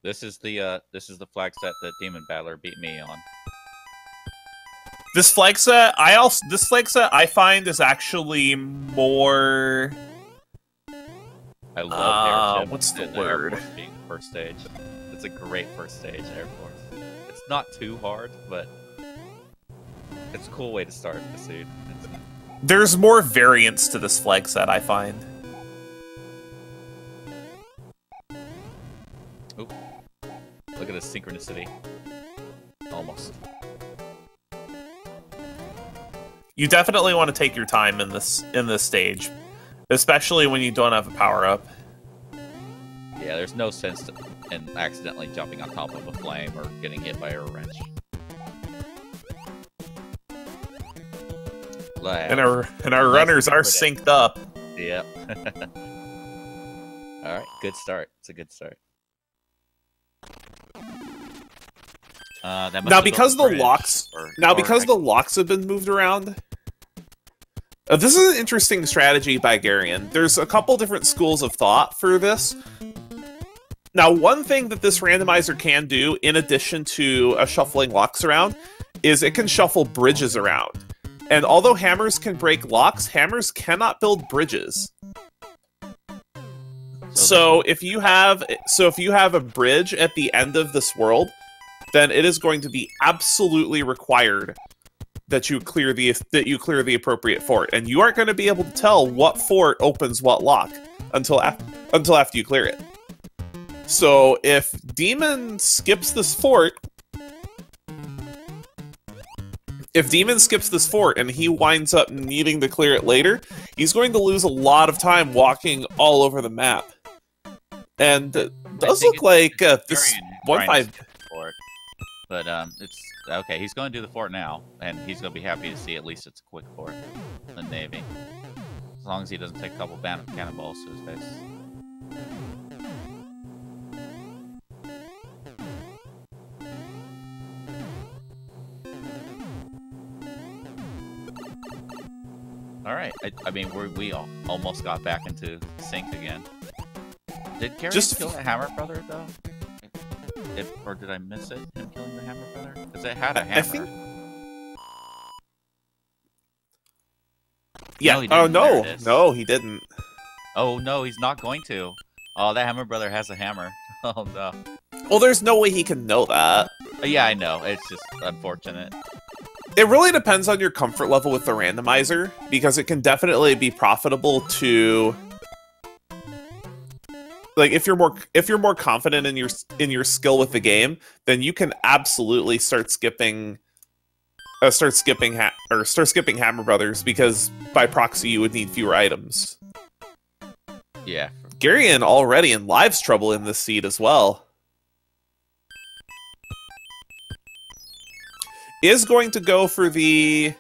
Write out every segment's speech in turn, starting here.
This is the flag set that DemonBattler beat me on. This flag set, I find is actually more. I love airship. What's the and word? Air Force being the first stage. It's a great first stage, Air Force. It's not too hard, but it's a cool way to start the seed. There's more variance to this flag set, I find. Oop. Look at the synchronicity. Almost. You definitely want to take your time in this stage, especially when you don't have a power-up. Yeah, there's no sense in accidentally jumping on top of a flame or getting hit by a wrench. And our runners are synced up. Yep. All right, good start. It's a good start. Now, because the locks have been moved around, this is an interesting strategy by Garion. There's a couple different schools of thought for this. Now, one thing that this randomizer can do, in addition to shuffling locks around, is it can shuffle bridges around. And although hammers can break locks, hammers cannot build bridges. So if you have a bridge at the end of this world, then it is going to be absolutely required that you clear the appropriate fort, and you aren't going to be able to tell what fort opens what lock until after you clear it. So if Demon skips this fort, and he winds up needing to clear it later, he's going to lose a lot of time walking all over the map. And it does look like this 1-5. But it's okay. He's going to do the fort now, and he's going to be happy to see at least it's a quick fort in the Navy, as long as he doesn't take a couple cannonballs to his face. All right. I mean, we almost got back into sync again. Did Gary kill the Hammer Brother though? Or did I miss it? Him killing the Hammer Brother? Because it had a hammer. I think. Yeah. No, no, he didn't. Oh no, he's not going to. Oh, that Hammer Brother has a hammer. Oh no. Well, there's no way he can know that. Yeah, I know. It's just unfortunate. It really depends on your comfort level with the randomizer, because it can definitely be profitable to, like, if you're more confident in your skill with the game, then you can absolutely start skipping Hammer Brothers, because by proxy you would need fewer items. Yeah. Garion already in lives trouble in this seed as well. Is going to go for the...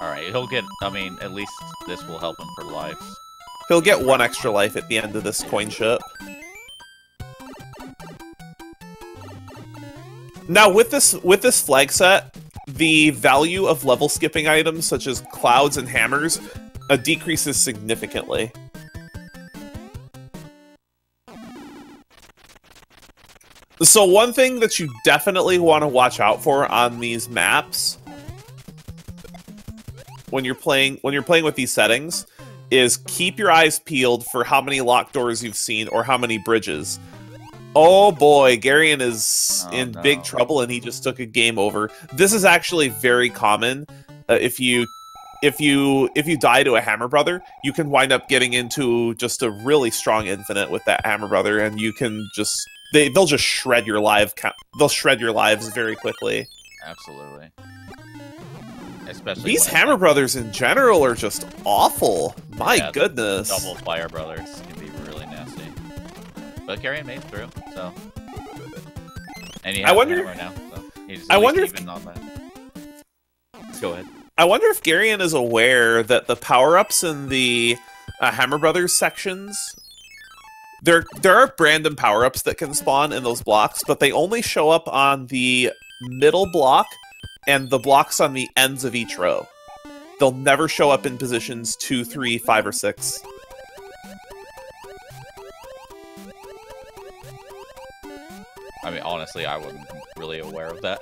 Alright, he'll get... I mean, at least this will help him for lives. He'll get 1 extra life at the end of this coin ship. Now, with this flag set, the value of level skipping items, such as clouds and hammers, decreases significantly. So one thing that you definitely want to watch out for on these maps, when you're playing with these settings, is keep your eyes peeled for how many locked doors you've seen or how many bridges. Oh boy, Garion is in big trouble, and he just took a game over. This is actually very common. If you die to a Hammer Brother, you can wind up getting into just a really strong infinite with that Hammer Brother, and you can just... They'll just shred your lives very quickly. Absolutely. Especially these Hammer Brothers in general are just awful. My goodness. Double Fire Brothers can be really nasty. But Garion made it through, so. And he has a hammer now, so he's even on that. Go ahead. I wonder if Garion is aware that the power-ups in the Hammer Brothers sections... There are random power-ups that can spawn in those blocks, but they only show up on the middle block and the blocks on the ends of each row. They'll never show up in positions 2, 3, 5, or 6. I mean, honestly, I wasn't really aware of that.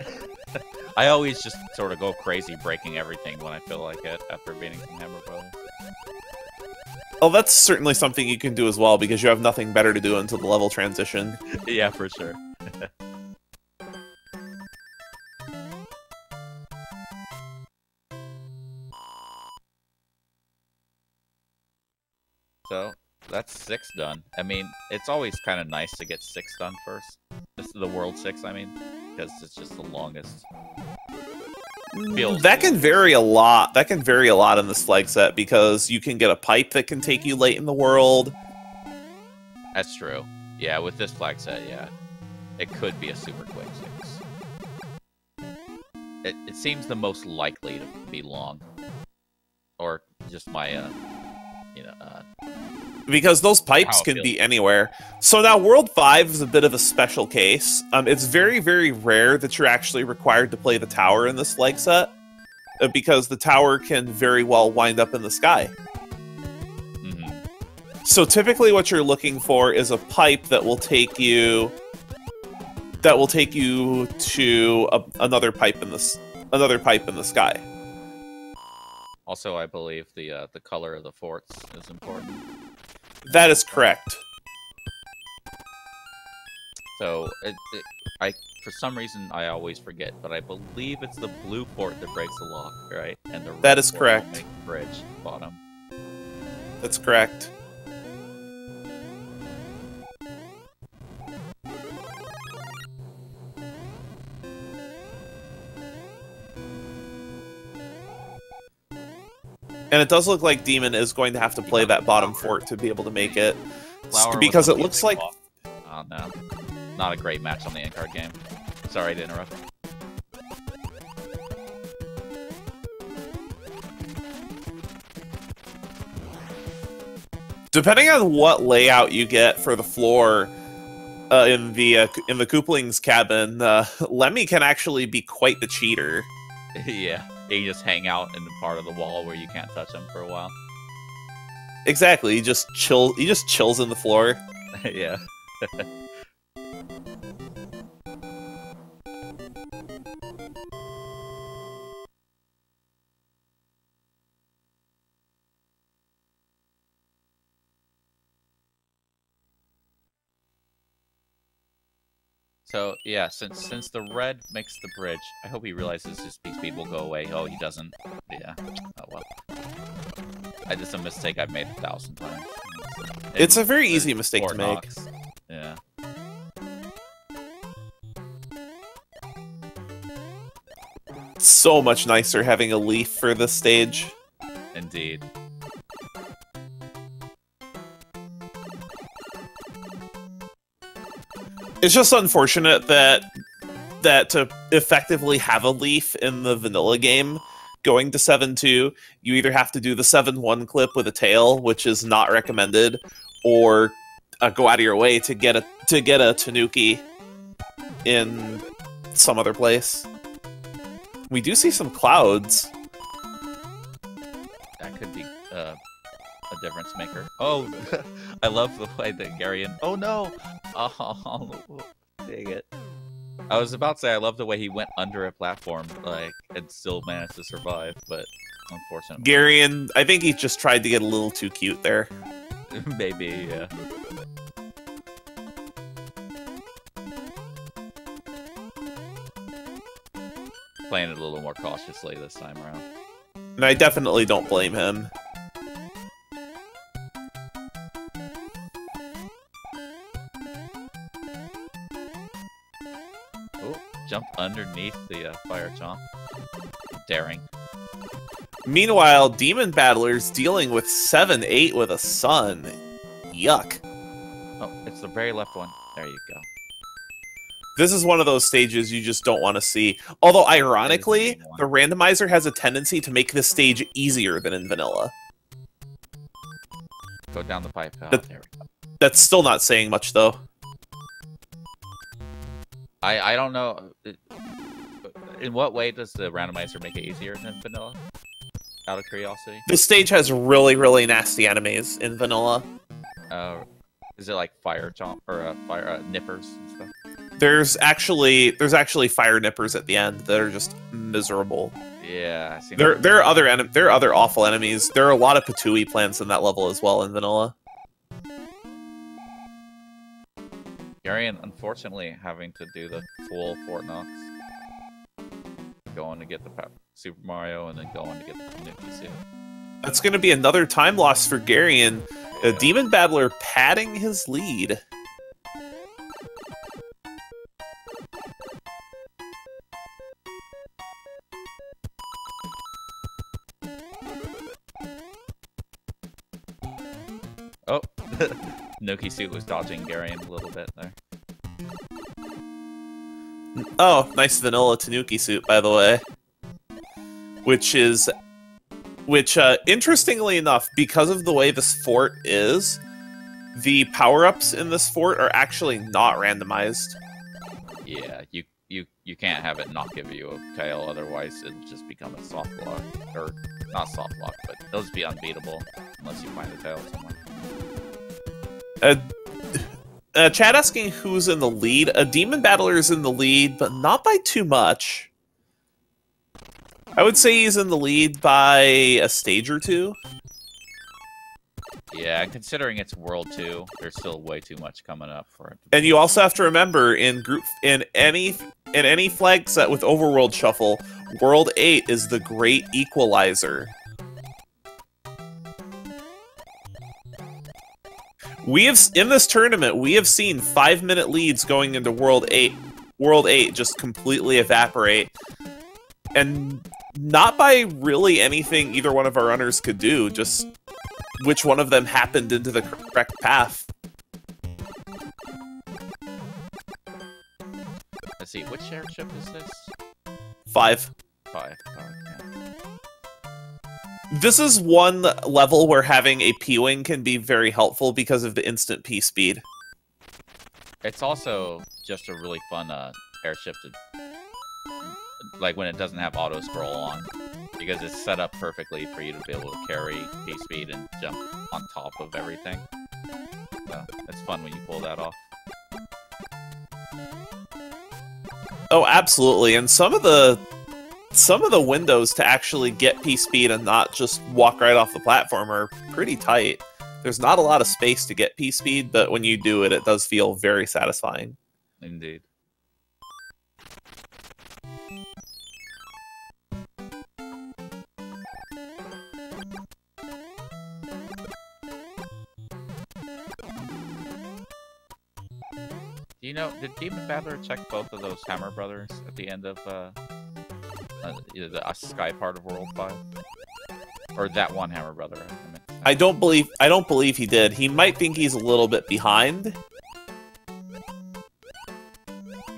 I always just sort of go crazy breaking everything when I feel like it after beating some Hammer Brothers. Oh, that's certainly something you can do as well, because you have nothing better to do until the level transition. Yeah, for sure. So, that's 6 done. I mean, it's always kind of nice to get 6 done first. This is the World 6, I mean, because it's just the longest. That can vary a lot. That can vary a lot in this flag set, because you can get a pipe that can take you late in the world. That's true. Yeah, with this flag set, yeah. It could be a super quick 6. It seems the most likely to be long. Or just my, because those pipes can be anywhere. So now World 5 is a bit of a special case. It's very, very rare that you're actually required to play the tower in this flag set, because the tower can very well wind up in the sky. Mm-hmm. So typically what you're looking for is a pipe that will take you to another pipe in the sky. Also, I believe the color of the forts is important. That is correct. So, for some reason, I always forget, but I believe it's the blue port that breaks the lock, right? And the that is correct. Will make the bridge bottom. That's correct. And it does look like Demon is going to have to play that bottom fort to be able to make it. Because it looks like... Oh, no. Not a great match on the end card game. Sorry to interrupt. Depending on what layout you get for the floor in the Koopling's cabin, Lemmy can actually be quite the cheater. Yeah. You just hang out in the part of the wall where you can't touch them for a while. Exactly. He just chills in the floor. Yeah. So, yeah, since the red makes the bridge, I hope he realizes his speed will go away. Oh, he doesn't. Yeah. Oh, well. It's a mistake I've made 1,000 times. It's a very easy mistake to make. Yeah. It's so much nicer having a leaf for this stage. Indeed. It's just unfortunate that to effectively have a leaf in the vanilla game, going to 7-2, you either have to do the 7-1 clip with a tail, which is not recommended, or go out of your way to get a Tanuki in some other place. We do see some clouds. That could be a difference maker. Oh, I love the way that Garion... Oh no! Oh, dang it. I was about to say I love the way he went under a platform, like, and still managed to survive, but unfortunately... Garion, I think he just tried to get a little too cute there. Maybe, yeah. Playing it a little more cautiously this time around. And I definitely don't blame him. Jump underneath the fire chomp. Daring. Meanwhile, DemonBattler's dealing with 7-8 with a sun. Yuck. Oh, it's the very left one. There you go. This is one of those stages you just don't want to see. Although, ironically, the randomizer has a tendency to make this stage easier than in vanilla. Go down the pipe. Oh, there we go. That's still not saying much, though. I don't know. In what way does the randomizer make it easier than vanilla? Out of curiosity. This stage has really, really nasty enemies in vanilla. Is it like fire chomp or fire nippers and stuff? There's actually fire nippers at the end that are just miserable. Yeah, I see. There are other awful enemies. There are a lot of Patooey plants in that level as well in vanilla. Garion, unfortunately, having to do the full Fort Knox. Going to get the Super Mario and then going to get the Tanuki suit. That's going to be another time loss for Garion. Yeah. DemonBattler padding his lead. Oh, Tanuki suit was dodging Garion a little bit there. Oh, nice vanilla Tanuki suit, by the way. Which, interestingly enough, because of the way this fort is, the power-ups in this fort are actually not randomized. Yeah, you can't have it not give you a tail, otherwise it'll just become a soft lock. Or, not soft lock, but it'll just be unbeatable, unless you find a tail somewhere. Chad asking who's in the lead. DemonBattler is in the lead, but not by too much. I would say he's in the lead by a stage or two. Yeah, considering it's World 2, there's still way too much coming up for it. And you also have to remember, in any flag set with Overworld Shuffle, World 8 is the great equalizer. In this tournament, we have seen 5-minute leads going into World 8 just completely evaporate. And not by really anything either one of our runners could do, just which one of them happened into the correct path. Let's see, which airship is this? 5. 5. Oh, okay. This is one level where having a P-Wing can be very helpful because of the instant P speed. It's also just a really fun airship to... Like when it doesn't have auto scroll on, because it's set up perfectly for you to be able to carry P-Speed and jump on top of everything. So it's fun when you pull that off. Oh, absolutely. And some of the windows to actually get P-Speed and not just walk right off the platform are pretty tight. There's not a lot of space to get P-Speed, but when you do it, it does feel very satisfying. Indeed. Do you know, did DemonBattler check both of those Hammer Brothers at the end of the Sky part of World 5? Or that one Hammer Brother, I don't believe he did. He might think he's a little bit behind.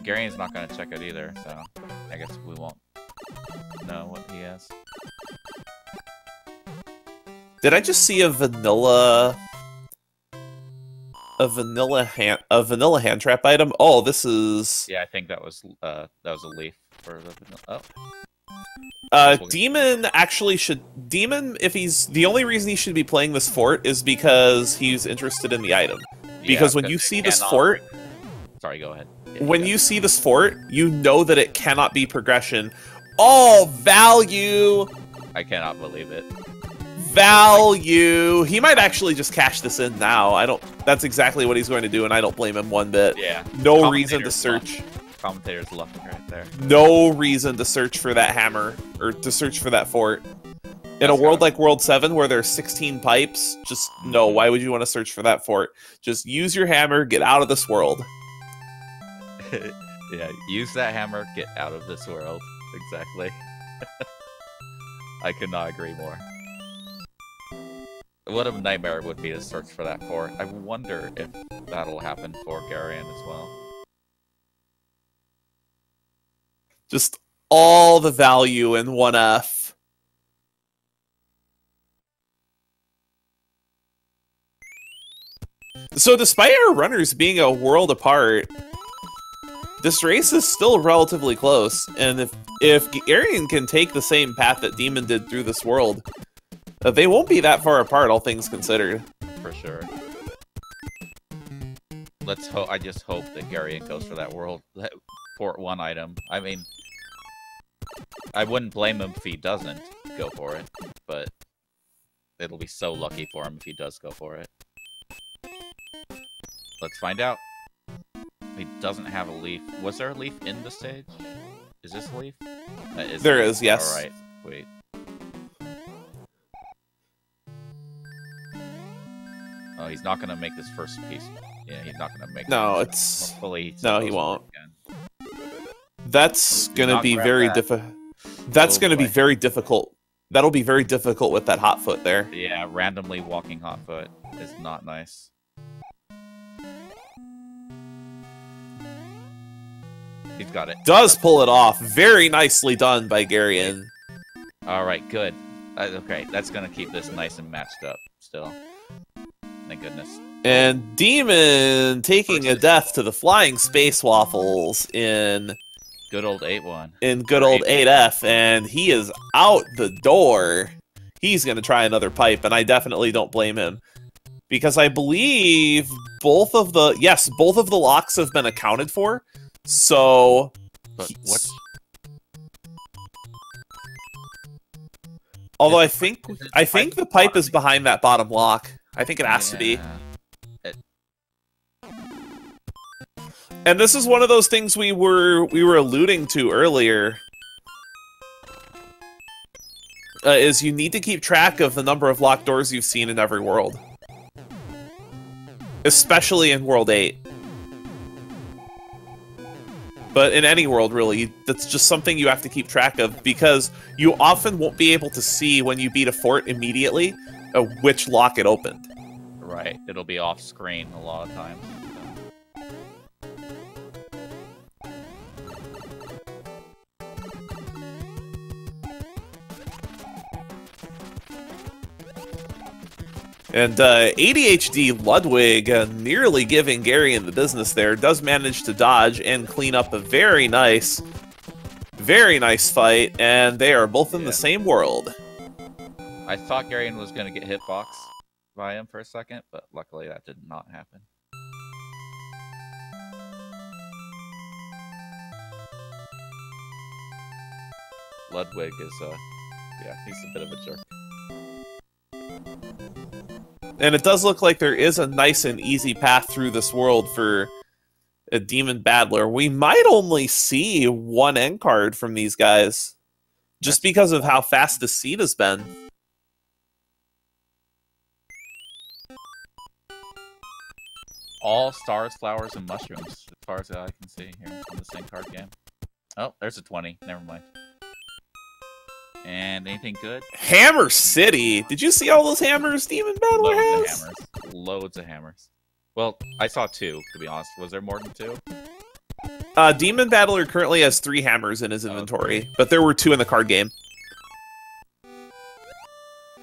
Garion's not going to check it either, so I guess we won't know what he has. Did I just see a vanilla hand trap item? Oh, this is... Yeah, I think that was a leaf for the vanilla. Oh. Demon actually should... Demon, if he's... The only reason he should be playing this fort is because he's interested in the item. Because when you see this fort... Sorry, go ahead. Yeah, when you see this fort, you know that it cannot be progression. Oh, value! I cannot believe it. Value! He might actually just cash this in now. That's exactly what he's going to do, and I don't blame him one bit. Yeah. No reason to search. Commentator's luck right there. No reason to search for that hammer, or to search for that fort. In a world like World 7, where there's 16 pipes, just no, why would you want to search for that fort? Just use your hammer, get out of this world. Yeah, use that hammer, get out of this world. Exactly. I could not agree more. What a nightmare it would be to search for that fort. I wonder if that'll happen for Garion as well. Just all the value in 1F. So despite our runners being a world apart, this race is still relatively close. And if Garion can take the same path that Demon did through this world, they won't be that far apart, all things considered. For sure. let's hope. I just hope that Garion goes for that Port 1 item. I mean, I wouldn't blame him if he doesn't go for it, but it'll be so lucky for him if he does go for it. Let's find out. He doesn't have a leaf. Was there a leaf in the stage? Is this a leaf? There is, yes. Alright, wait. Oh, he's not gonna make this first piece. Yeah, he's not gonna make. No, it's. Hopefully, no, he won't. That's gonna be very difficult. That's gonna be very difficult. That'll be very difficult with that hot foot there. Yeah, randomly walking hot foot is not nice. He's got it. Does pull it off. Very nicely done by Garion. Alright, good. Okay, that's gonna keep this nice and matched up still. Thank goodness. And Demon taking a death to the flying space waffles in good old 8-1. In good old 8F, and he is out the door. He's gonna try another pipe, and I definitely don't blame him. Because I believe both of the locks have been accounted for. So but what? Although I think the pipe is behind that bottom lock. I think it has to be. And this is one of those things we were alluding to earlier. Is you need to keep track of the number of locked doors you've seen in every world. Especially in World 8. But in any world, really, that's just something you have to keep track of, because you often won't be able to see when you beat a fort immediately which lock it opened. Right, it'll be off screen a lot of times. And ADHD Ludwig, nearly giving Garion the business there, does manage to dodge and clean up a very nice fight, and they are both in the same world. I thought Garion was going to get hitboxed by him for a second, but luckily that did not happen. Ludwig is, yeah, he's a bit of a jerk. And it does look like there is a nice and easy path through this world for a DemonBattler. We might only see one end card from these guys, just because of how fast the seed has been. All stars, flowers, and mushrooms, as far as I can see here on the same card game. Oh, there's a 20. Never mind. And anything good? Hammer City! Did you see all those hammers DemonBattler has? Loads of hammers. Loads of hammers. Well, I saw 2, to be honest. Was there more than 2? DemonBattler currently has 3 hammers in his inventory, but there were 2 in the card game.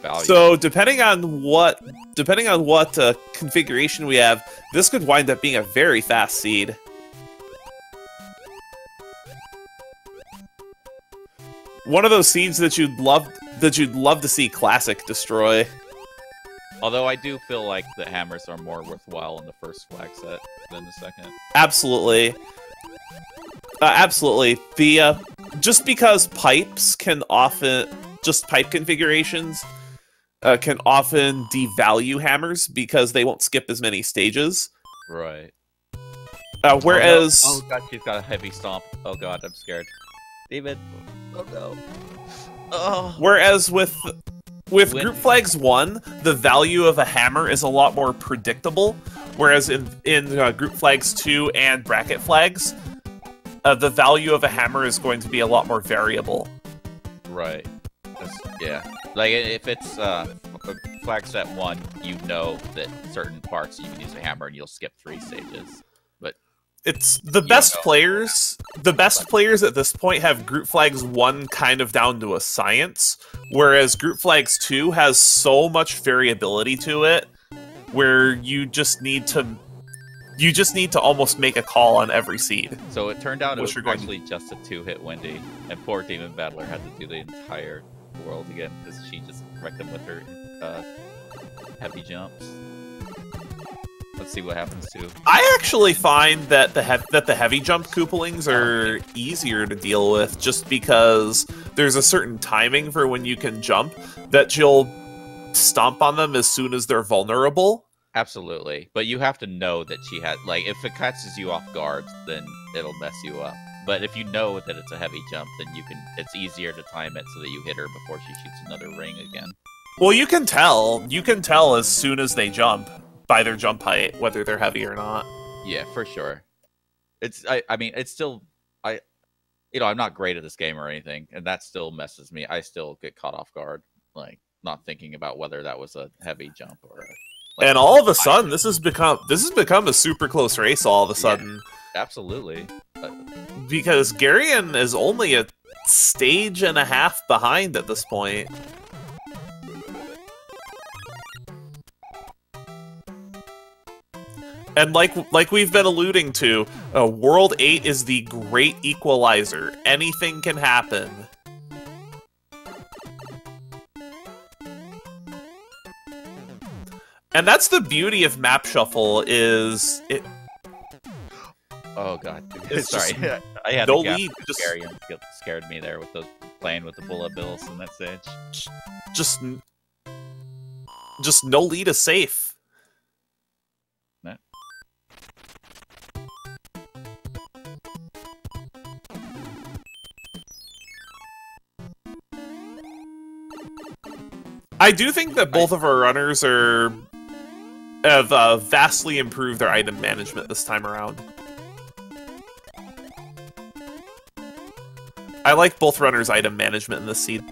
Value. So depending on what configuration we have, this could wind up being a very fast seed. One of those seeds that you'd love to see Classic destroy. Although I do feel like the hammers are more worthwhile in the first flag set than the second. Absolutely. Absolutely. Just because pipes can often, just pipe configurations can often devalue hammers because they won't skip as many stages. Right. Whereas... Oh god, she's got a heavy stomp. Oh god, I'm scared. David. Oh no. Oh. Whereas with Group Flags 1, the value of a hammer is a lot more predictable. Whereas in Group Flags 2 and Bracket Flags, the value of a hammer is going to be a lot more variable. Right. Yeah. Like, if it's Flag Set 1, you know that certain parts you can use a hammer and you'll skip 3 stages. But it's the best players. The best players at this point have Group Flags 1 kind of down to a science, whereas Group Flags 2 has so much variability to it, where you just need to almost make a call on every seed. So it turned out it was actually just a 2-hit Wendy, and poor DemonBattler had to do the entire world again because she just wrecked him with her heavy jumps. see what happens too. I actually find that the heavy jump Koopalings are easier to deal with, just because there's a certain timing for when you can jump that you'll stomp on them as soon as they're vulnerable. Absolutely, but you have to know that she had, like, if it catches you off guard, then it'll mess you up. But if you know that it's a heavy jump, then it's easier to time it so that you hit her before she shoots another ring again. Well, you can tell as soon as they jump by their jump height whether they're heavy or not. Yeah, for sure. I mean, it's still, I'm not great at this game or anything, and that still messes me. I still get caught off guard, like, not thinking about whether that was a heavy jump or and all of a sudden, this has become a super close race. All of a sudden, yeah, absolutely, because Garion is only a stage and a half behind at this point. And like we've been alluding to, World 8 is the great equalizer. Anything can happen. And that's the beauty of Map Shuffle, is it... Oh god, it's sorry. I had no to lead. Scared me there with those playing with the bullet bills in that stage. Just no lead is safe. No. I do think that both of our runners have vastly improved their item management this time around. I like both runners' item management in this seed.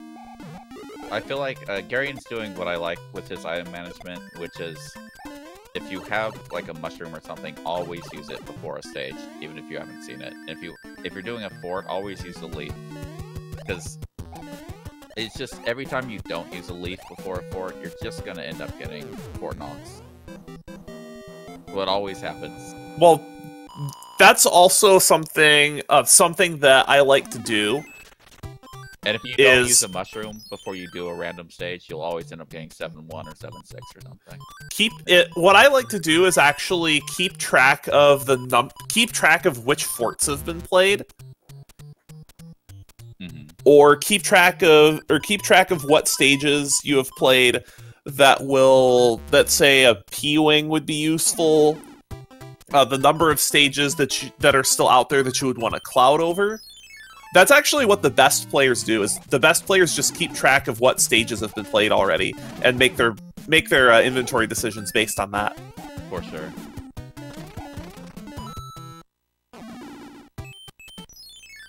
I feel like Garion's doing what I like with his item management, which is if you have like a mushroom or something, always use it before a stage, even if you haven't seen it. And if you're doing a fort, always use the leaf, because it's just every time you don't use a leaf before a fort, you're just gonna end up getting fort knocks. What always happens. Well, that's also something that I like to do. And if you don't use a mushroom before you do a random stage, you'll always end up getting 7-1 or 7-6 or something. What I like to do is actually keep track of which forts have been played. Mm-hmm. Or keep track of what stages you have played that say a P-Wing would be useful. The number of stages that are still out there that you would want to cloud over. That's actually what the best players do. Is the best players just keep track of what stages have been played already and make their inventory decisions based on that. For sure.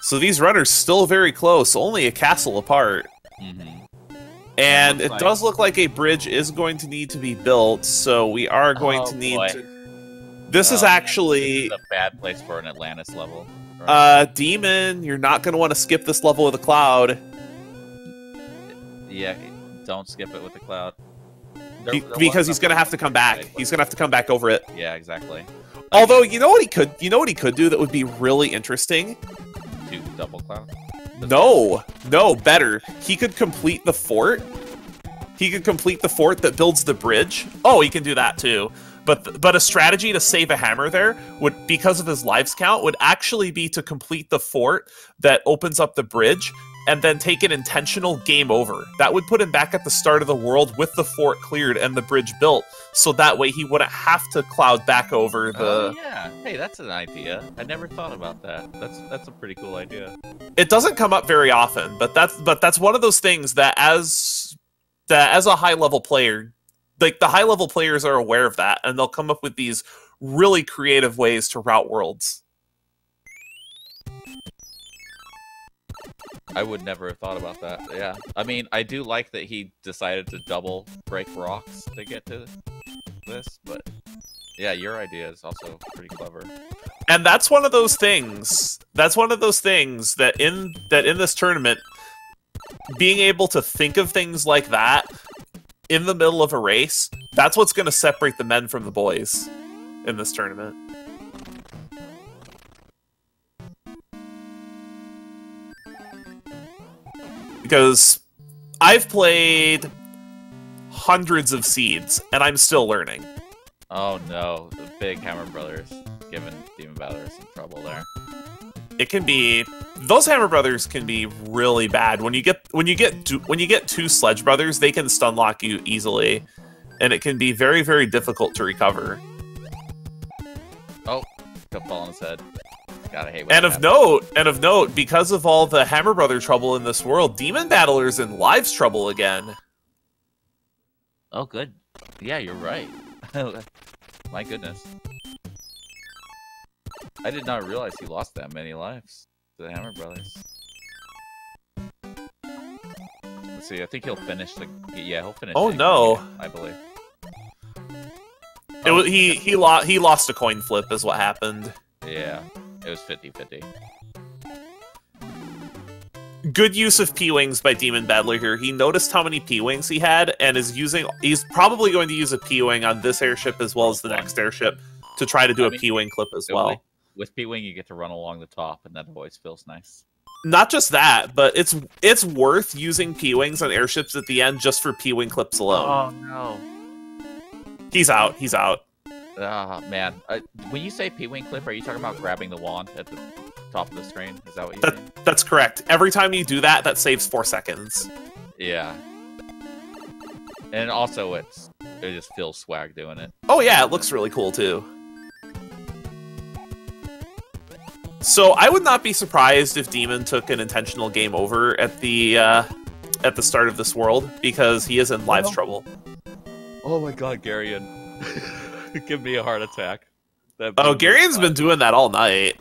So these runners still very close, only a castle apart. Mm-hmm. And it does look like a bridge is going to need to be built, so we are going to need to... This is actually... This is a bad place for an Atlantis level. Right? Demon, you're not going to want to skip this level with a cloud. Yeah, don't skip it with the cloud. Because he's going to have to come back. He's going to have to come back over it. Yeah, exactly. Although, you know what he could do that would be really interesting? Do double cloud? No, better. He could complete the fort. He could complete the fort that builds the bridge. Oh, he can do that too. But a strategy to save a hammer there would, because of his lives count, would actually be to complete the fort that opens up the bridge and then take an intentional game over. That would put him back at the start of the world with the fort cleared and the bridge built, so that way he wouldn't have to cloud back over the... Oh, yeah. Hey, that's an idea. I never thought about that. That's a pretty cool idea. It doesn't come up very often, but that's one of those things that as a high-level player, like, the high-level players are aware of that, and they'll come up with these really creative ways to route worlds. I would never have thought about that. Yeah. I mean, I do like that he decided to double break rocks to get to this, but yeah, your idea is also pretty clever. And that's one of those things. That's one of those things that in this tournament, being able to think of things like that in the middle of a race, that's what's going to separate the men from the boys in this tournament. Because I've played hundreds of seeds, and I'm still learning. Oh no. big Hammer Brothers giving DemonBattler some trouble there. It can be, those Hammer Brothers can be really bad. When you get two Sledge Brothers, they can stun lock you easily, and it can be very, very difficult to recover. Oh, kept falling on his head. Gotta hate. And of note, because of all the Hammer Brother trouble in this world, DemonBattler's in lives trouble again. Oh, good. Yeah, you're right. My goodness. I did not realize he lost that many lives to the Hammer Brothers. Let's see, I think he'll finish the... Yeah, he'll finish. Oh, no. Game, I believe. He lost a coin flip is what happened. Yeah, it was 50-50. Good use of P-Wings by DemonBattler here. He noticed how many P-Wings he had, and he's probably going to use a P-Wing on this airship as well as the next airship to try to do a P-Wing clip as well. With P-Wing, you get to run along the top, and that always feels nice. Not just that, but it's worth using P-Wings on airships at the end just for P-Wing clips alone. Oh, no. He's out. He's out. Ah, man. When you say P-Wing clip, are you talking about grabbing the wand at the top of the screen? Is that what you mean? That's correct. Every time you do that, that saves 4 seconds. Yeah. And also, it just feels swag doing it. Oh yeah, it looks really cool too. So I would not be surprised if Demon took an intentional game over at the start of this world, because he is in lives trouble. Oh my god, Garion. Give me a heart attack. Oh, Garion's been doing that all night.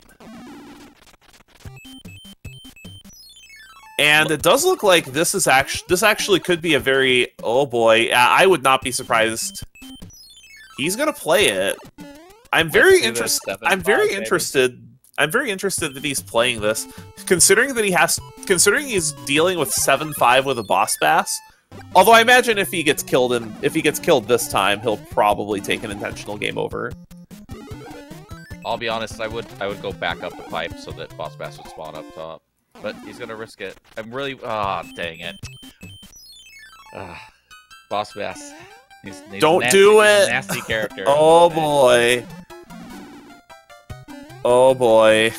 And it does look like this actually could be a very... Oh boy, I would not be surprised. He's gonna play it. I'm very interested that he's playing this, considering he's dealing with 7-5 with a boss bass. Although I imagine if he gets killed this time, he'll probably take an intentional game over. I'll be honest, I would go back up the pipe so that boss bass would spawn up top. But he's gonna risk it. I'm really... Ah, dang it. Boss bass. He's Don't nasty, do it! Nasty character. Oh boy. Oh boy.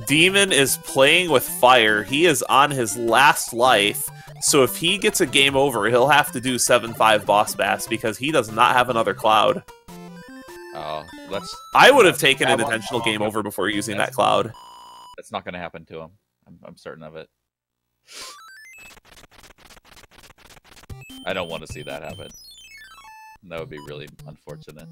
Demon is playing with fire. He is on his last life. So if he gets a game over, he'll have to do 7-5 boss bass because he does not have another cloud. Oh, I would have taken an intentional game over before using that cloud. That's not going to happen to him. I'm certain of it. I don't want to see that happen. That would be really unfortunate.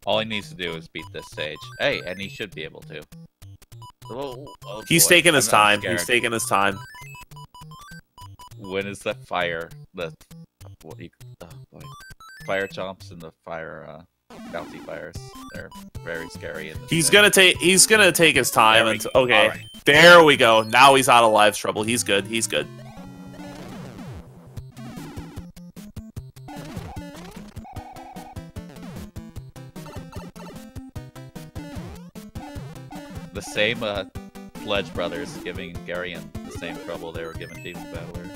All he needs to do is beat this stage. Hey, and he should be able to. Oh, he's taking his time. He's taking his time. When is that fire? Fire chomps and the fire bouncy fires. They're very scary. He's gonna take his time. Okay, right. There we go. Now he's out of lives trouble. He's good. He's good. The same Sledge Brothers giving Garion the same trouble they were giving DemonBattler.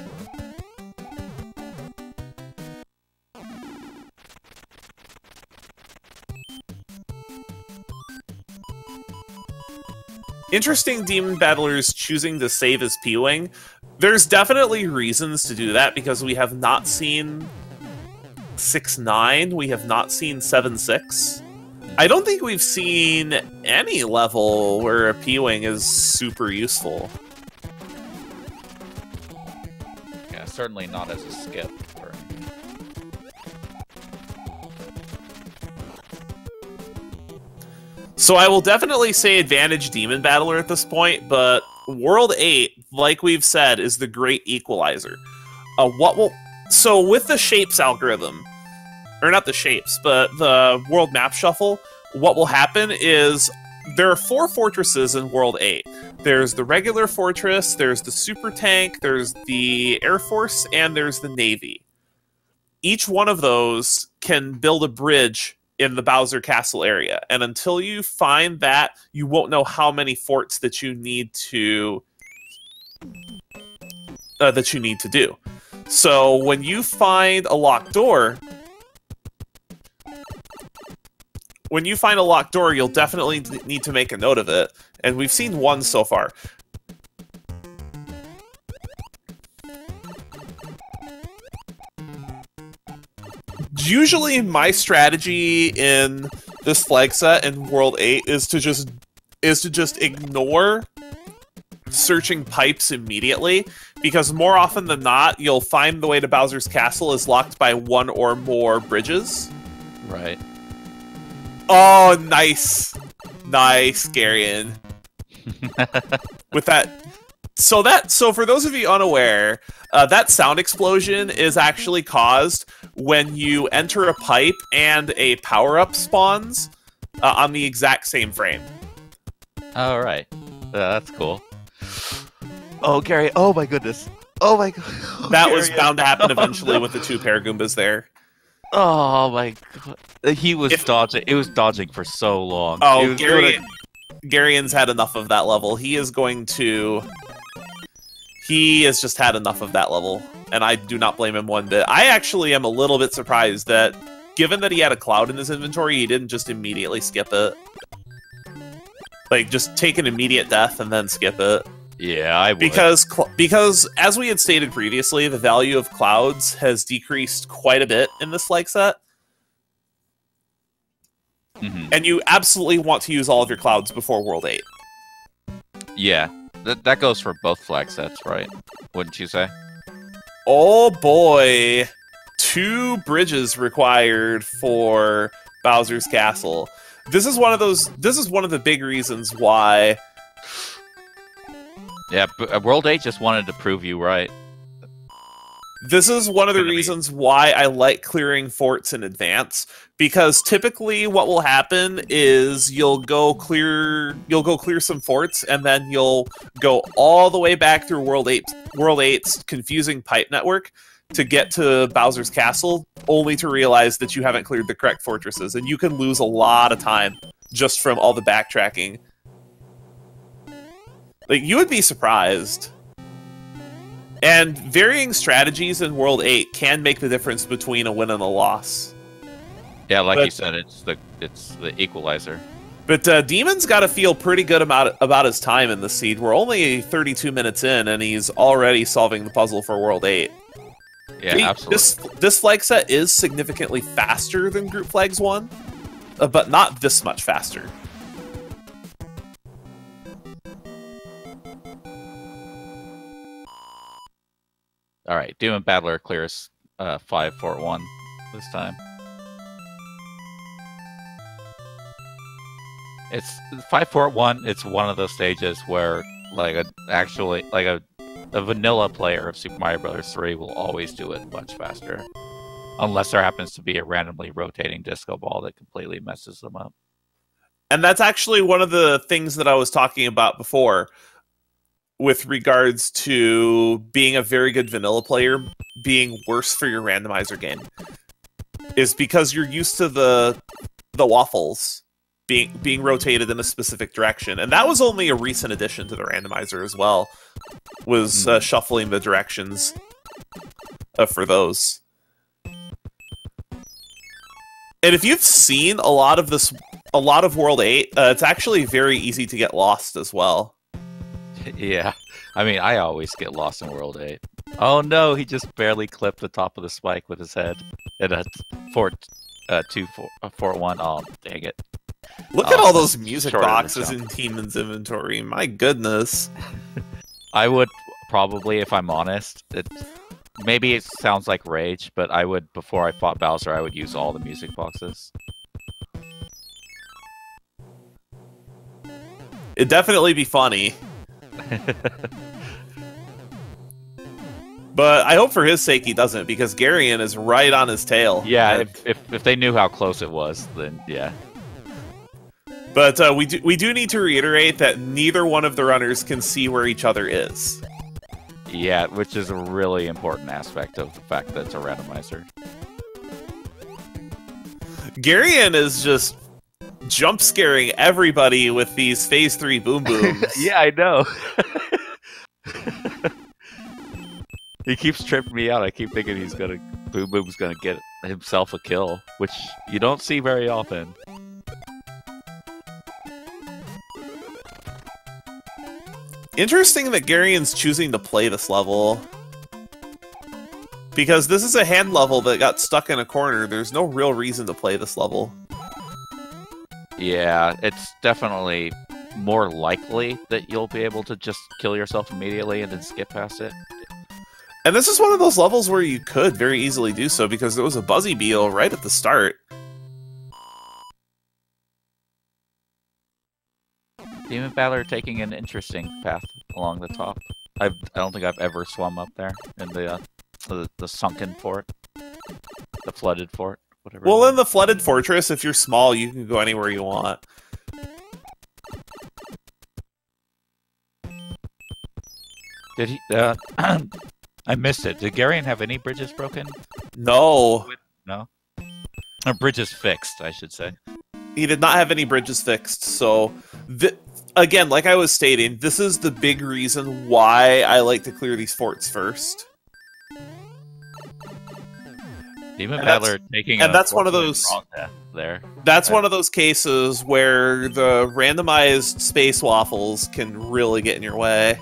Interesting DemonBattler's choosing to save his P-Wing. There's definitely reasons to do that because we have not seen 6-9, we have not seen 7-6. I don't think we've seen any level where a P-Wing is super useful. Yeah, certainly not as a skip. So I will definitely say advantage DemonBattler at this point, but World 8, like we've said, is the great equalizer. So with the shapes algorithm, or not the shapes, but the world map shuffle, what will happen is there are 4 fortresses in World 8. There's the regular fortress, there's the super tank, there's the Air Force, and there's the Navy. Each one of those can build a bridge in the Bowser Castle area, and until you find that, you won't know how many forts that you need to that you need to do. So when you find a locked door, you'll definitely need to make a note of it. And we've seen one so far. Usually my strategy in this flag set in World 8 is to just ignore searching pipes immediately, because more often than not, you'll find the way to Bowser's Castle is locked by one or more bridges. Right. Oh, nice. Nice, Garion. With that... So for those of you unaware, that sound explosion is actually caused when you enter a pipe and a power-up spawns on the exact same frame. All right. That's cool. Oh, Gary. Oh, my goodness. Oh, my God. Oh, that was bound to happen eventually with the 2 Paragoombas there. Oh, my God. He was dodging. It was dodging for so long. Oh, Garion's had enough of that level. He has just had enough of that level, and I do not blame him one bit. I actually am a little bit surprised that, given that he had a cloud in his inventory, he didn't just immediately skip it. Like, just take an immediate death and then skip it. Yeah, I would. Because, as we had stated previously, the value of clouds has decreased quite a bit in this flag set. Mm-hmm. And you absolutely want to use all of your clouds before World 8. Yeah, that goes for both flag sets, right? Wouldn't you say? Oh boy! 2 bridges required for Bowser's Castle. This is one of the big reasons why... Yeah, World 8 just wanted to prove you right. This is one of the reasons why I like clearing forts in advance, because typically what will happen is you'll go clear some forts, and then you'll go all the way back through World 8's confusing pipe network to get to Bowser's Castle, only to realize that you haven't cleared the correct fortresses, and you can lose a lot of time just from all the backtracking. Like, you would be surprised. And varying strategies in World 8 can make the difference between a win and a loss. Yeah, like you said, it's the equalizer. But Demon's got to feel pretty good about his time in the seed. We're only 32 minutes in, and he's already solving the puzzle for World 8. Yeah, absolutely. This flag set is significantly faster than Group Flags 1, but not this much faster. All right, DemonBattler clears 5-4-1 this time. It's 5-4-1. It's one of those stages where, like, a vanilla player of Super Mario Bros. 3 will always do it much faster, unless there happens to be a randomly rotating disco ball that completely messes them up. And that's actually one of the things that I was talking about before, with regards to being a very good vanilla player being worse for your randomizer game, is because you're used to the waffles being rotated in a specific direction. And that was only a recent addition to the randomizer as well, was shuffling the directions for those. And if you've seen a lot of World 8, it's actually very easy to get lost as well. Yeah, I mean, I always get lost in World 8. Oh no, he just barely clipped the top of the spike with his head. And a 4-1. Oh, dang it. Look at all those music boxes in Demon's inventory. My goodness. I would probably, if I'm honest, maybe it sounds like rage, but I would, before I fought Bowser, I would use all the music boxes. It'd definitely be funny. But I hope for his sake he doesn't, because Garion is right on his tail. Yeah, if they knew how close it was, then yeah. But we do need to reiterate that neither one of the runners can see where each other is. Yeah, which is a really important aspect of the fact that it's a randomizer. Garion is just jump scaring everybody with these Phase 3 boom booms. Yeah, I know. He keeps tripping me out. I keep thinking he's gonna Boom Boom's gonna get himself a kill, which you don't see very often. Interesting that Garion's choosing to play this level. Because this is a hand level that got stuck in a corner. There's no real reason to play this level. Yeah, it's definitely more likely that you'll be able to just kill yourself immediately and then skip past it. And this is one of those levels where you could very easily do so because there was a Buzzy Beetle right at the start. DemonBattler taking an interesting path along the top. I don't think I've ever swum up there in the sunken fort, the flooded fort, whatever. Well, in the flooded fortress, if you're small, you can go anywhere you want. Did he? I missed it. Did Garion have any bridges broken? No. No? Or bridges fixed, I should say. He did not have any bridges fixed, so... Again, like I was stating, this is the big reason why I like to clear these forts first. DemonBattler taking and that's one of those there. That's one of those cases where the randomized space waffles can really get in your way.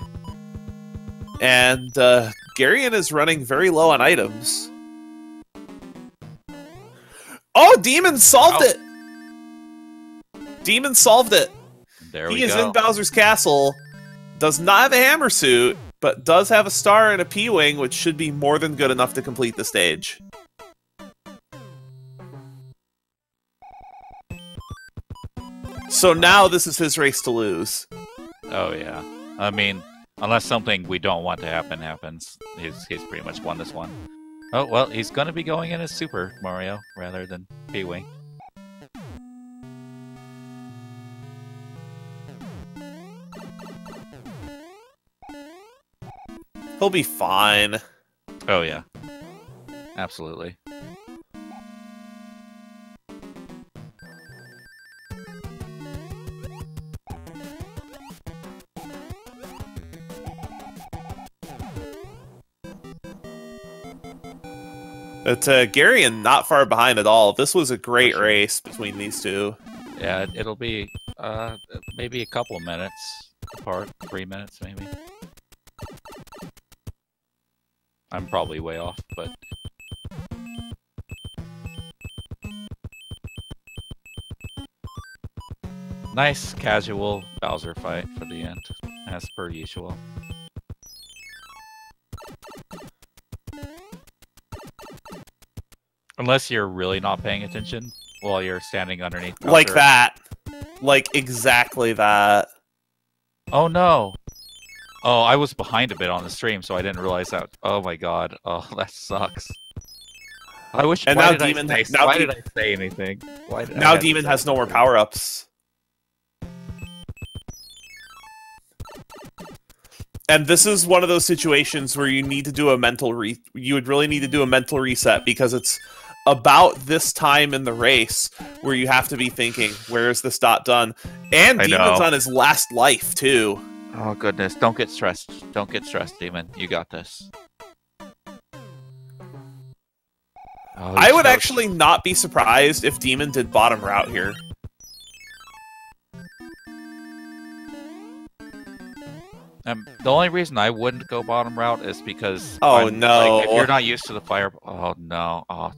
And Garion is running very low on items. Oh, Demon solved it! Demon solved it. There we go. He is in Bowser's Castle, does not have a hammer suit, but does have a star and a P-Wing, which should be more than good enough to complete the stage. So now this is his race to lose. Oh yeah. I mean, unless something we don't want to happen happens, he's pretty much won this one. Oh, well, he's going to be going in as Super Mario rather than P-Wing. He'll be fine. Oh yeah. Absolutely. But Garion not far behind at all. This was a great race between these two. Yeah, it'll be maybe a couple of minutes apart, 3 minutes maybe. I'm probably way off, but... Nice casual Bowser fight for the end, as per usual. Unless you're really not paying attention while you're standing underneath Bowser. Like that. Like exactly that. Oh no! Oh, I was behind a bit on the stream, so I didn't realize that. Oh my god. Oh, that sucks. I wish. And why now did Demon. I say, why did I say anything? Now Demon has no more power-ups. And this is one of those situations where you need to do a mental you would really need to do a mental reset because it's about this time in the race where you have to be thinking, where is this dot done? And Demon's on his last life too. Oh goodness, don't get stressed. Don't get stressed, Demon. You got this. Oh, I would actually not be surprised if Demon did bottom route here. The only reason I wouldn't go bottom route is because no, like, if you're not used to the fire. Oh no! Oh.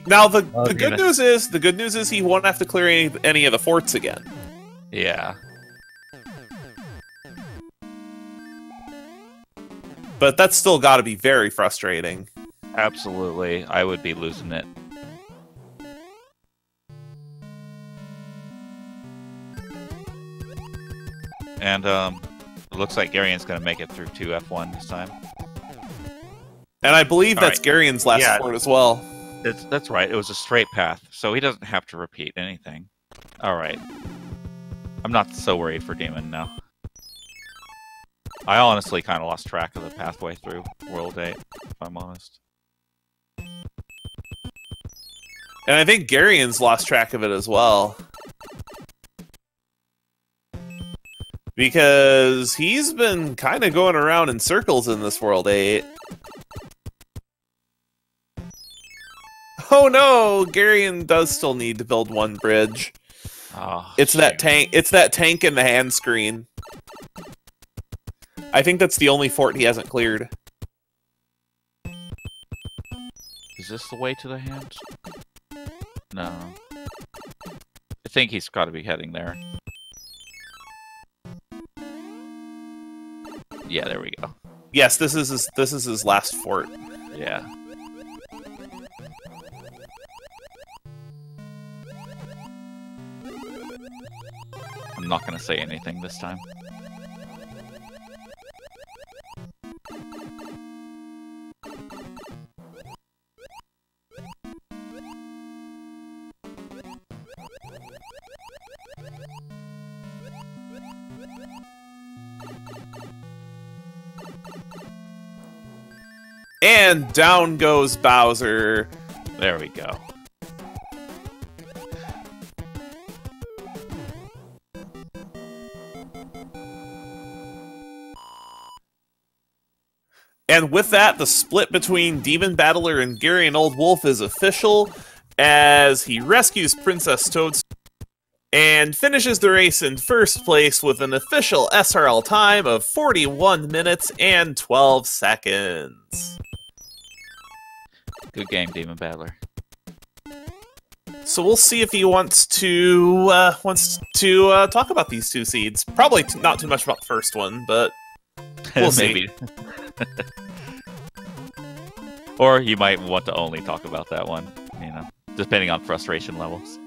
Now the good news is he won't have to clear any of the forts again. Yeah. But that's still got to be very frustrating. Absolutely, I would be losing it. And it looks like Garion's going to make it through 2 F1 this time. And I believe that's Garion's last fort as well. That's right. It was a straight path, so he doesn't have to repeat anything. All right. I'm not so worried for Demon now. I honestly kind of lost track of the pathway through World 8, if I'm honest. And I think Garion's lost track of it as well. Because he's been kind of going around in circles in this World 8. Oh no, Garion does still need to build one bridge. Oh, it's that tank. It's that tank in the hand screen. I think that's the only fort he hasn't cleared. Is this the way to the hand? No. I think he's got to be heading there. Yeah, there we go. Yes, this is his last fort. Yeah. I'm not gonna say anything this time. And down goes Bowser. There we go. And with that, the split between DemonBattler and garionoldwolf is official, as he rescues Princess Toadstool and finishes the race in first place with an official SRL time of 41 minutes and 12 seconds. Good game, DemonBattler. So we'll see if he wants to talk about these two seeds. Probably not too much about the first one, but we'll see. Or you might want to only talk about that one, you know, depending on frustration levels.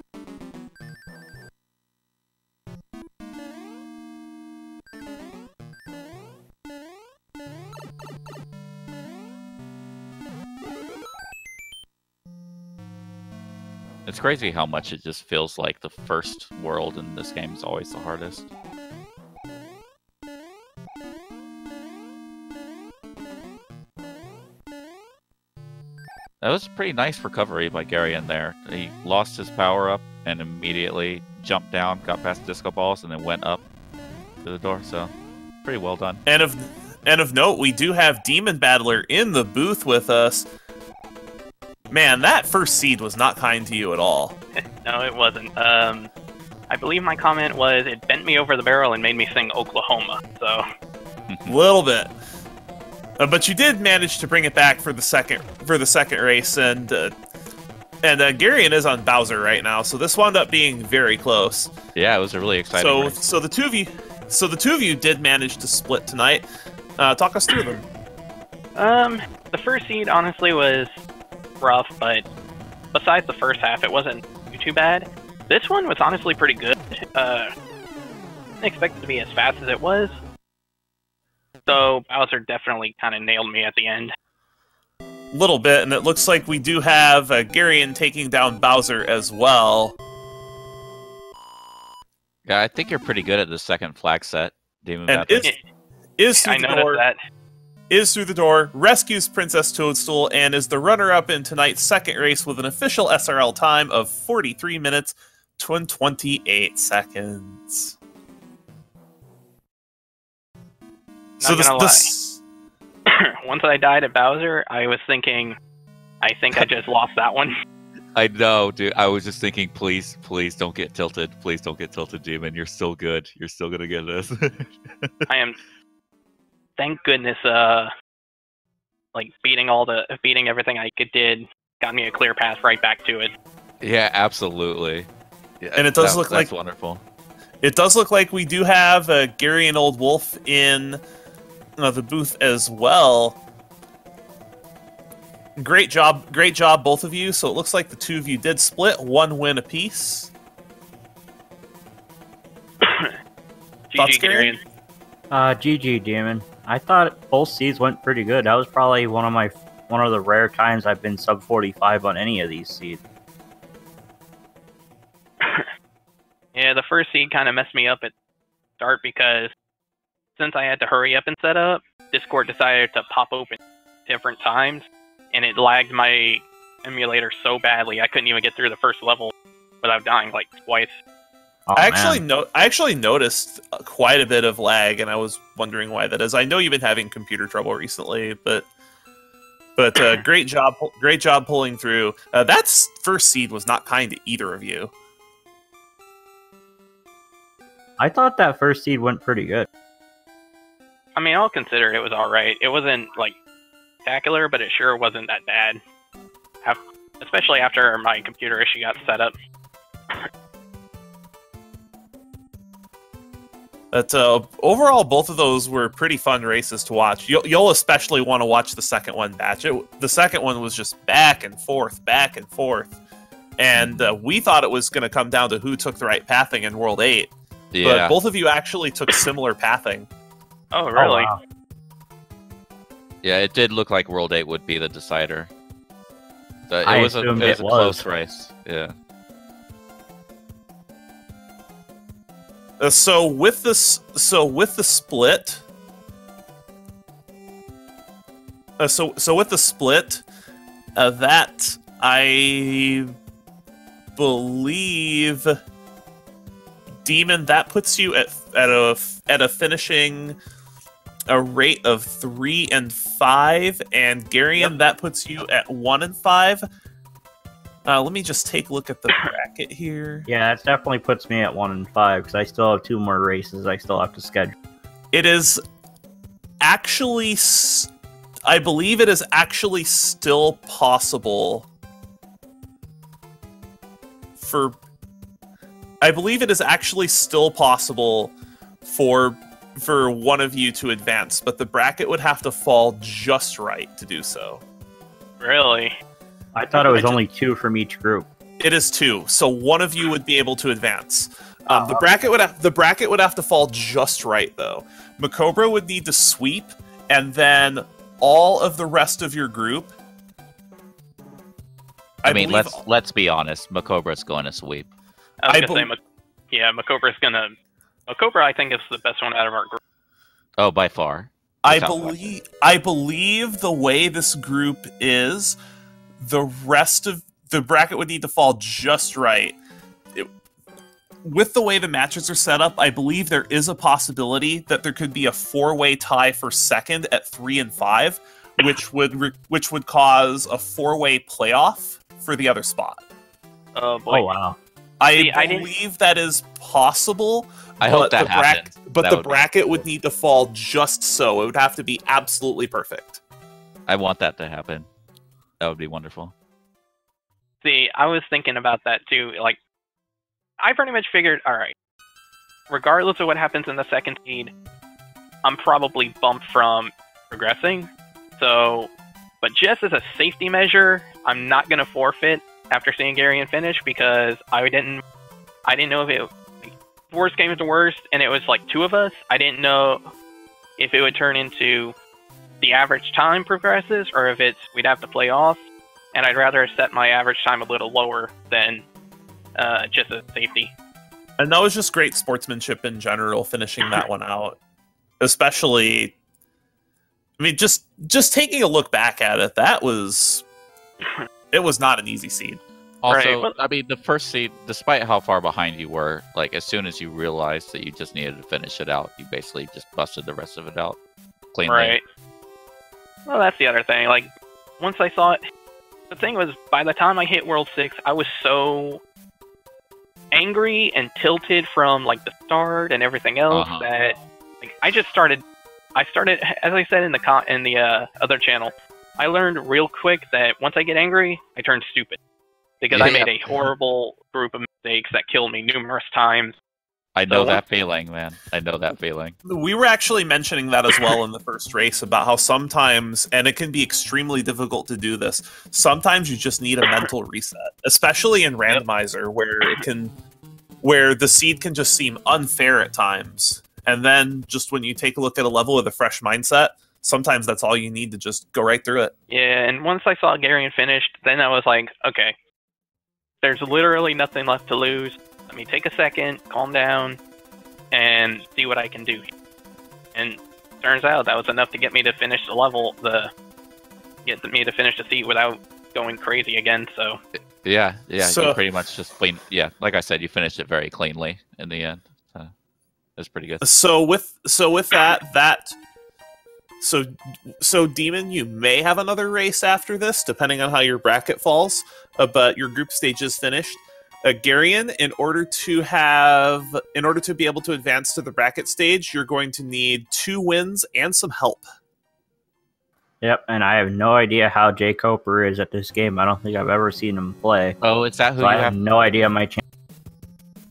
It's crazy how much it just feels like the first world in this game is always the hardest. That was a pretty nice recovery by Garion there. He lost his power up and immediately jumped down, got past disco balls, and then went up to the door. So, pretty well done. And of note, we do have DemonBattler in the booth with us. Man, that first seed was not kind to you at all. No, it wasn't. I believe my comment was it bent me over the barrel and made me sing Oklahoma. So, a little bit. But you did manage to bring it back for the second race, and Garion is on Bowser right now, so this wound up being very close. Yeah, it was a really exciting race. So the two of you did manage to split tonight. Talk us through them. The first seed honestly was rough, but besides the first half, it wasn't too bad. This one was honestly pretty good. Didn't expect it to be as fast as it was. So Bowser definitely kind of nailed me at the end. Little bit, and it looks like we do have Garion taking down Bowser as well. Yeah, I think you're pretty good at the second flag set, DemonBattler. And is through the door. Is through the door, rescues Princess Toadstool, and is the runner-up in tonight's second race with an official SRL time of 43 minutes and 28 seconds. Not gonna lie. Once I died at Bowser, I was thinking, I think I just lost that one. I know, dude. I was just thinking, please don't get tilted. Please don't get tilted, Demon. You're still good. You're still gonna get this. I am. Thank goodness, like beating everything I did got me a clear path right back to it. Yeah, absolutely. Yeah, and it does look like that's wonderful. It does look like we do have garionoldwolf in the booth as well. Great job, both of you. So it looks like the two of you did split, one win apiece. GG, Garion. GG, Demon. I thought both seeds went pretty good. That was probably one of the rare times I've been sub 45 on any of these seeds. Yeah, the first seed kind of messed me up at start because since I had to hurry up and set up, Discord decided to pop open different times, and it lagged my emulator so badly I couldn't even get through the first level without dying like twice. Oh, I man. actually noticed quite a bit of lag, and I was wondering why that is. I know you've been having computer trouble recently, but great job pulling through. That first seed was not kind to either of you. I thought that first seed went pretty good. I mean, I'll consider it was alright. It wasn't, like, spectacular, but it sure wasn't that bad. Especially after my computer issue got set up. But overall, both of those were pretty fun races to watch. You'll especially want to watch the second one batch. The second one was just back and forth, and we thought it was going to come down to who took the right pathing in World 8. Yeah. But both of you actually took similar pathing. Oh, really? Oh, wow. Yeah, it did look like World 8 would be the decider. I It was assumed a it was. close race. Yeah. So with the split, that I believe, Demon, that puts you at a finishing a rate of 3 and 5, and Garion, that puts you at 1 and 5. Let me just take a look at the bracket here. Yeah, it definitely puts me at 1 and 5 because I still have 2 more races I still have to schedule. It is actually, I believe it is actually still possible for one of you to advance, but the bracket would have to fall just right to do so. Really? I thought it was only 2 from each group. It is 2, so one of you would be able to advance. The bracket would have to fall just right, though. Macobra would need to sweep, and then all of the rest of your group. I mean, let's be honest. Macobra's going to sweep. I was gonna say, Macobra's gonna. Macobra, I think, is the best one out of our group. Oh, by far. I believe the way this group is, the rest of the bracket would need to fall just right. With the way the matches are set up, I believe there is a possibility that there could be a 4-way tie for second at 3 and 5, which would cause a 4-way playoff for the other spot. Oh boy! Oh wow! I believe that is possible. I hope that happens. But the bracket would need to fall just so. It would have to be absolutely perfect. I want that to happen. That would be wonderful. See, I was thinking about that too. Like, I pretty much figured, alright, regardless of what happens in the second seed, I'm probably bumped from progressing. So, but just as a safety measure, I'm not going to forfeit after seeing Garion finish because I didn't know if it, worst came to worst, and it was like 2 of us. I didn't know if it would turn into the average time progresses or if we'd have to play off. And I'd rather set my average time a little lower than just a safety. And that was just great sportsmanship in general, finishing that one out. Especially, I mean, just taking a look back at it, it was not an easy seed. Also, right. I mean, the first seed, despite how far behind you were, like, as soon as you realized that you just needed to finish it out, you basically just busted the rest of it out cleanly. Right. Well, that's the other thing. Like, once I saw it, the thing was, by the time I hit World 6, I was so angry and tilted from, like, the start and everything else that, like, I started, as I said in the other channel, I learned real quick that once I get angry, I turn stupid. Because I made a horrible group of mistakes that killed me numerous times. I know that feeling, man. I know that feeling. We were actually mentioning that as well in the first race about how sometimes, and it can be extremely difficult to do this, sometimes you just need a mental reset, especially in Randomizer, where the seed can just seem unfair at times. And then just when you take a look at a level with a fresh mindset, sometimes that's all you need to just go right through it. Yeah, and once I saw Garion finished, then I was like, okay, there's literally nothing left to lose. Let me take a second, calm down, and see what I can do. And turns out that was enough to get me to finish the level, get me to finish the seat without going crazy again. So Yeah, So, you pretty much just clean. Yeah, like I said, you finished it very cleanly in the end. So it's pretty good. so with that, so Demon, you may have another race after this, depending on how your bracket falls. But your group stage is finished. Garion, in order to be able to advance to the bracket stage, you're going to need 2 wins and some help. Yep, and I have no idea how Jay Coper is at this game. I don't think I've ever seen him play. Oh, is that who so you I have no idea my chance.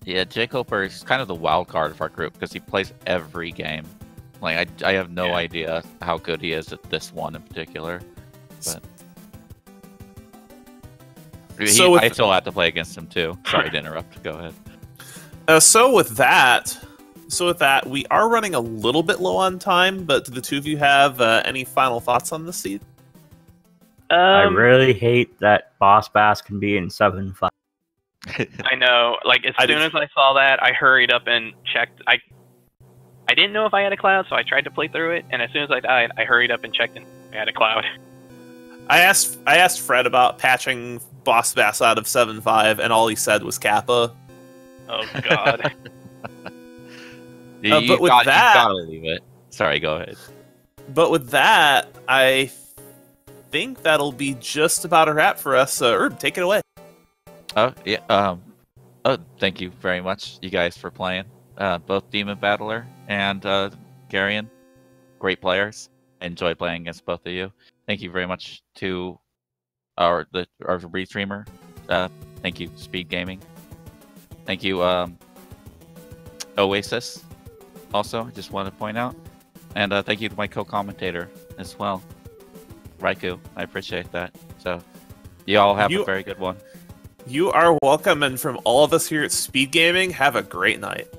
Yeah, Jay Coper is kind of the wild card of our group because he plays every game. Like I have no idea how good he is at this one in particular. But I still have to play against him too. Sorry to interrupt. Go ahead. So with that, we are running a little bit low on time. But do the two of you have any final thoughts on this seed? I really hate that Boss Bass can be in 7-5. I know. Like as soon as I saw that, I hurried up and checked. I didn't know if I had a cloud, so I tried to play through it. And as soon as I died, I hurried up and checked and I had a cloud. I asked Fred about patching Boss Bass out of 7.5, and all he said was Kappa. Oh God. But with that, you gotta leave it. Sorry, go ahead. But with that, I think that'll be just about a wrap for us. Herb, take it away. Oh yeah. Thank you very much, you guys, for playing. Both DemonBattler and Garion, great players. I enjoyed playing against both of you. Thank you very much to our restreamer. Thank you, Speed Gaming. Thank you, Oasis. Also, I just wanted to point out, and thank you to my co-commentator as well, Raikou. I appreciate that. So, you all have a very good one. You are welcome, and from all of us here at Speed Gaming, have a great night.